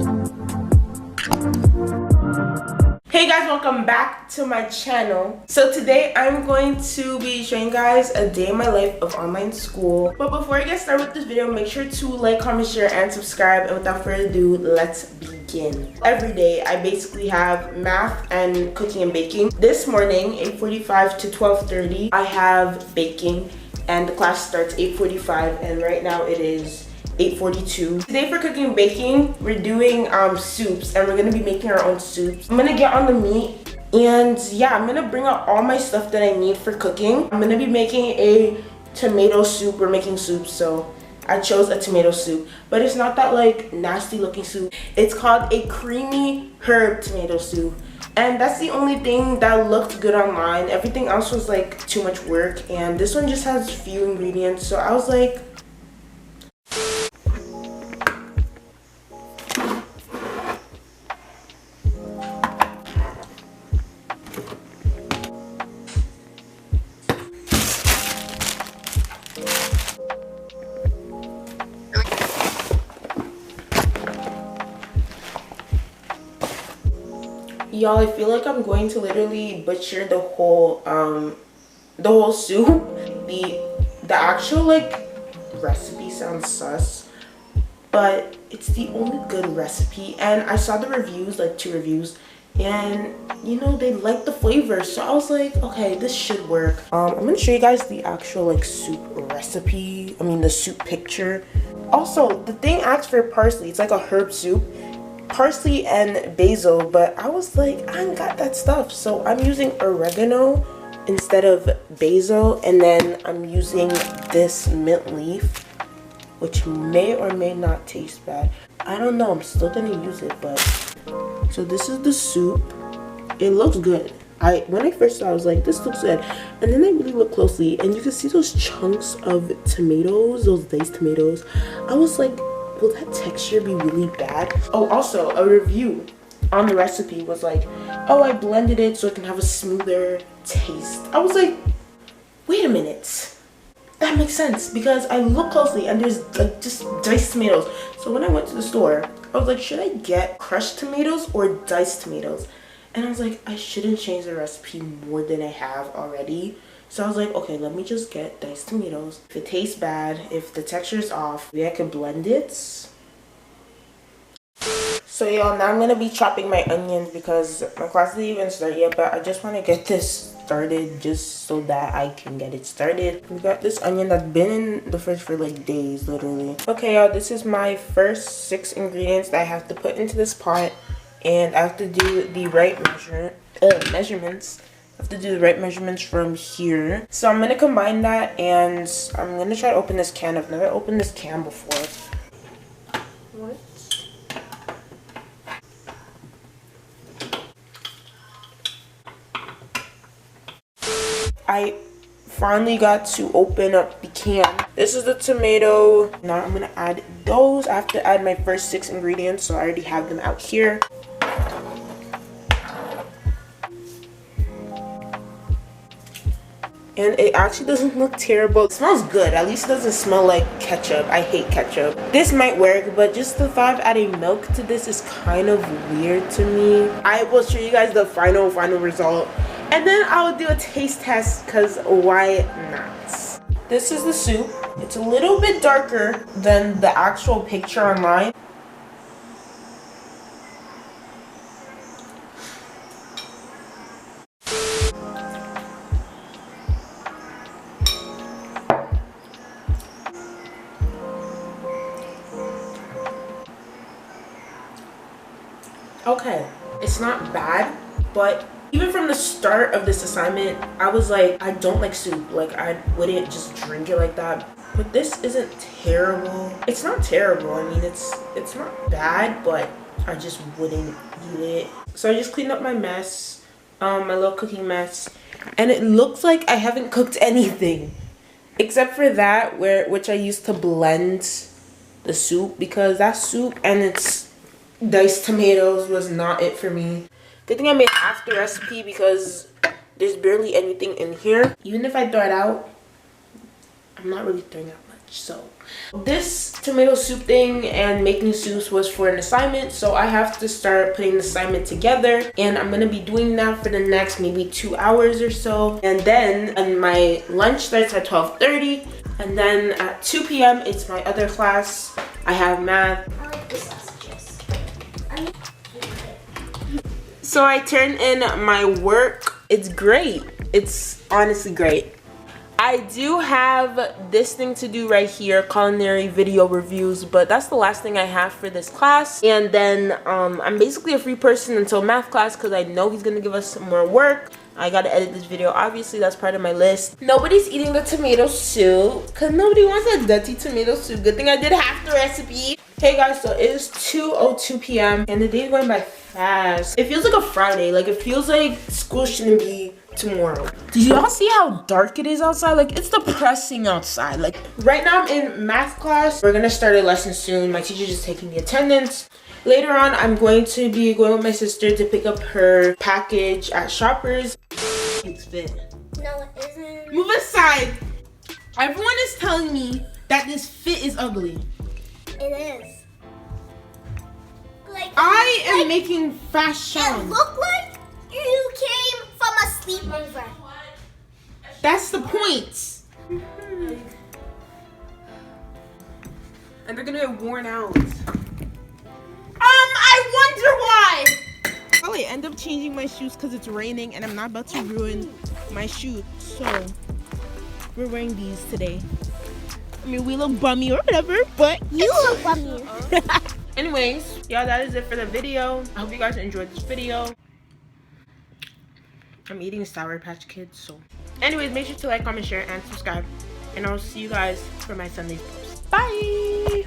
Hey guys, welcome back to my channel. So today I'm going to be showing you guys a day in my life of online school. But before I get started with this video, make sure to like, comment, share, and subscribe. And without further ado, let's begin. Every day I basically have math and cooking and baking. This morning, 8:45 to 12:30, I have baking and the class starts 8:45 and right now it is 8:42. Today for cooking and baking, we're doing soups and we're gonna be making our own soups. I'm gonna get on the meat and yeah, I'm gonna bring out all my stuff that I need for cooking. I'm gonna be making a tomato soup. We're making soup, so I chose a tomato soup, but it's not that like nasty looking soup. It's called a creamy herb tomato soup. And that's the only thing that looked good online. Everything else was like too much work and this one just has few ingredients, so I was like, y'all, I feel like I'm going to literally butcher the whole soup. The actual like recipe sounds sus, but it's the only good recipe. And I saw the reviews, like 2 reviews, and you know, they liked the flavor, so I was like, okay, this should work. I'm gonna show you guys the actual like soup recipe, the soup picture. Also, the thing asks for parsley. It's like a herb soup, parsley and basil, but I was like, I ain't got that stuff, so I'm using oregano instead of basil, and then I'm using this mint leaf, which may or may not taste bad. I don't know, I'm still gonna use it. But so this is the soup. It looks good. When I first saw it, I was like, this looks good, and then I really looked closely and you can see those chunks of tomatoes, those diced tomatoes. I was like, will that texture be really bad? Oh, also a review on the recipe was like, oh, I blended it so it can have a smoother taste. I was like, wait a minute, that makes sense, because I look closely and there's like just diced tomatoes. So when I went to the store, I was like, should I get crushed tomatoes or diced tomatoes? And I was like, I shouldn't change the recipe more than I have already. So I was like, okay, let me just get diced tomatoes. If it tastes bad, if the texture is off, maybe I could blend it. So y'all, now I'm gonna be chopping my onions because my class didn't even start yet, but I just want to get this started just so that I can get it started. We got this onion that's been in the fridge for like days, literally. Okay, y'all, this is my first 6 ingredients that I have to put into this pot, and I have to do the right measurements. I have to do the right measurements from here. So I'm gonna combine that, and I'm gonna try to open this can. I've never opened this can before. What? I finally got to open up the can. This is the tomato. Now I'm gonna add those. I have to add my first 6 ingredients, so I already have them out here. And it actually doesn't look terrible. It smells good. At least it doesn't smell like ketchup. I hate ketchup. This might work, but just the thought of adding milk to this is kind of weird to me. I will show you guys the final result, and then I'll do a taste test, because why not? This is the soup. It's a little bit darker than the actual picture online. Okay, it's not bad, but even from the start of this assignment, I was like, I don't like soup. Like, I wouldn't just drink it like that. But this isn't terrible. It's not terrible. I mean, it's not bad, but I just wouldn't eat it. So I just cleaned up my mess, my little cooking mess, and it looks like I haven't cooked anything except for that, which I used to blend the soup, because that soup and its diced tomatoes was not it for me. Good thing I made half the recipe, because there's barely anything in here. Even if I throw it out, I'm not really throwing out much. So this tomato soup thing and making soups was for an assignment, so I have to start putting the assignment together, and I'm gonna be doing that for the next maybe 2 hours or so. And then my lunch starts at 12:30, and then at 2 p.m. it's my other class. I have math. I like the sausages. So I turn in my work. It's great. It's honestly great. I do have this thing to do right here, culinary video reviews, but that's the last thing I have for this class. And then I'm basically a free person until math class because I know he's gonna give us some more work. I gotta edit this video. Obviously, that's part of my list. Nobody's eating the tomato soup because nobody wants a dirty tomato soup. Good thing I did half the recipe. Hey guys, so it is 2:02 p.m. and the day's going by fast. It feels like a Friday. Like, it feels like school shouldn't be tomorrow. Did y'all see how dark it is outside? Like, it's depressing outside. Like, right now I'm in math class. We're gonna start a lesson soon. My teacher's just taking the attendance. Later on, I'm going to be going with my sister to pick up her package at Shoppers. It's fit. No, it isn't. Move aside. Everyone is telling me that this fit is ugly. It is. Like, I am making fashion. It looked like you came from a sleepover. That's the point. And they're gonna get worn out. I wonder why. Probably end up changing my shoes because it's raining and I'm not about to ruin my shoes. So we're wearing these today. I mean, we look bummy or whatever, but You look bummy. anyways, y'all, that is it for the video. I hope you guys enjoyed this video. I'm eating Sour Patch Kids, so anyways, make sure to like, comment, share, and subscribe, and I'll see you guys for my Sunday's post. Bye.